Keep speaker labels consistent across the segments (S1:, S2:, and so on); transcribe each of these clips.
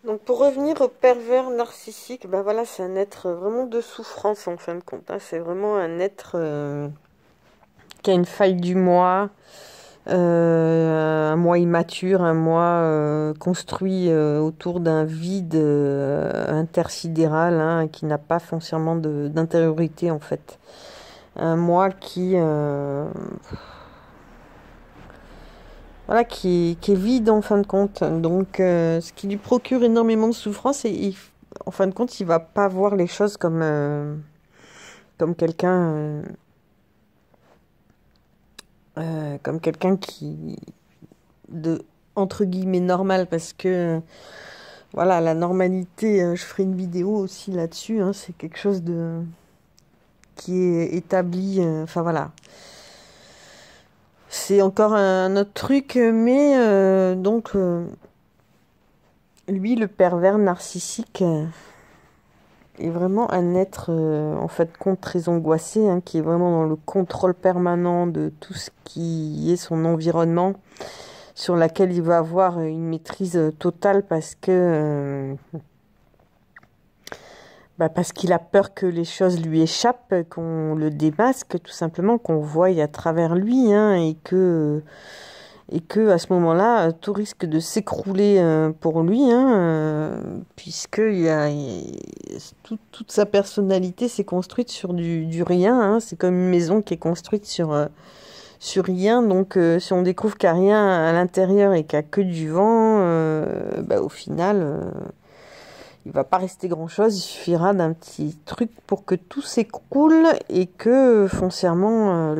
S1: Donc pour revenir au pervers narcissique, ben voilà, c'est un être vraiment de souffrance en fin de compte, hein. C'est vraiment un être qui a une faille du moi, un moi immature, un moi construit autour d'un vide intersidéral, hein, qui n'a pas foncièrement d'intériorité en fait. Un moi voilà, qui est vide en fin de compte. Donc, ce qui lui procure énormément de souffrance et en fin de compte, il va pas voir les choses comme quelqu'un comme quelqu'un qui de entre guillemets normal parce que voilà, la normalité, je ferai une vidéo aussi là-dessus, hein, c'est quelque chose de qui est établi, enfin voilà. C'est encore un autre truc, mais donc lui, le pervers narcissique, est vraiment un être en fait compte très angoissé, hein, qui est vraiment dans le contrôle permanent de tout ce qui est son environnement, sur laquelle il va avoir une maîtrise totale parce qu'il a peur que les choses lui échappent, qu'on le démasque tout simplement, qu'on voie à travers lui, hein, et que à ce moment-là, tout risque de s'écrouler pour lui, hein, puisque toute sa personnalité s'est construite sur du rien, hein. C'est comme une maison qui est construite sur rien. Donc, si on découvre qu'il n'y a rien à l'intérieur et qu'il n'y a que du vent, au final, il va pas rester grand-chose. Il suffira d'un petit truc pour que tout s'écroule et que foncièrement,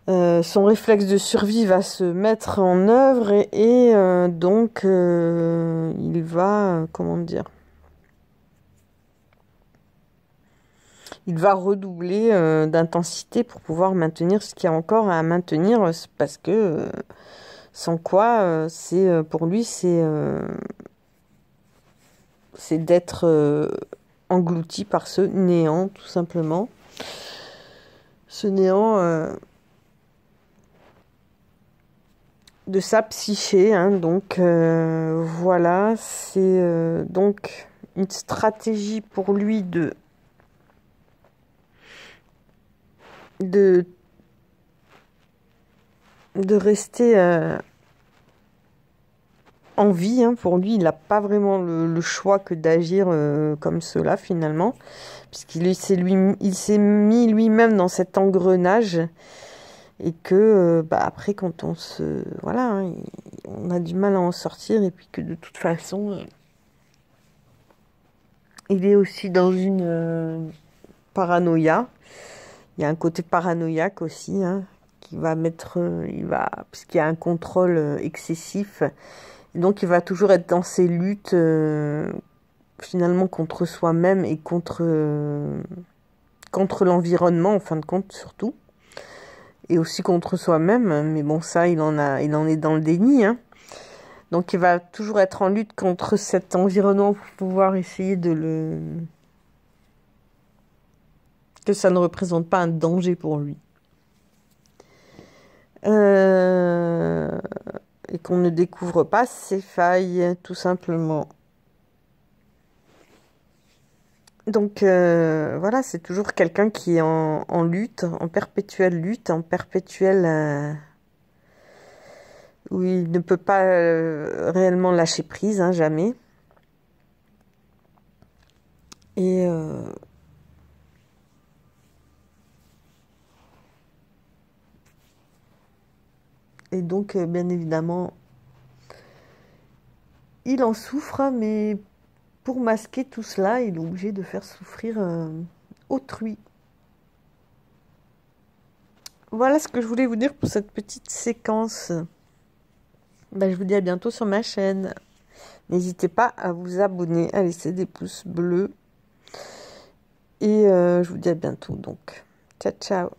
S1: son réflexe de survie va se mettre en œuvre et donc il va, comment dire, il va redoubler d'intensité pour pouvoir maintenir ce qu'il y a encore à maintenir, parce que sans quoi, pour lui, c'est d'être englouti par ce néant, tout simplement. Ce néant de sa psyché, hein. Donc voilà, c'est donc une stratégie pour lui de, de rester en vie, hein. Pour lui, il n'a pas vraiment le choix que d'agir comme cela finalement, il s'est mis lui-même dans cet engrenage. Et que après quand voilà, hein, on a du mal à en sortir, et puis que de toute façon il est aussi dans une paranoïa. Il y a un côté paranoïaque aussi, hein, qui va mettre puisqu'il y a un contrôle excessif, et donc il va toujours être dans ces luttes finalement contre soi-même et contre l'environnement en fin de compte, surtout, et aussi contre soi-même. Mais bon, ça, il en est dans le déni, hein. Donc il va toujours être en lutte contre cet environnement pour pouvoir essayer que ça ne représente pas un danger pour lui. Et qu'on ne découvre pas ses failles, tout simplement. Donc voilà, c'est toujours quelqu'un qui est en lutte, en perpétuelle lutte, en perpétuelle où il ne peut pas réellement lâcher prise, hein, jamais. Et donc, bien évidemment, il en souffre, mais pour masquer tout cela, il est obligé de faire souffrir autrui. Voilà ce que je voulais vous dire pour cette petite séquence. Je vous dis à bientôt sur ma chaîne. N'hésitez pas à vous abonner, à laisser des pouces bleus. Et je vous dis à bientôt donc. Ciao, ciao.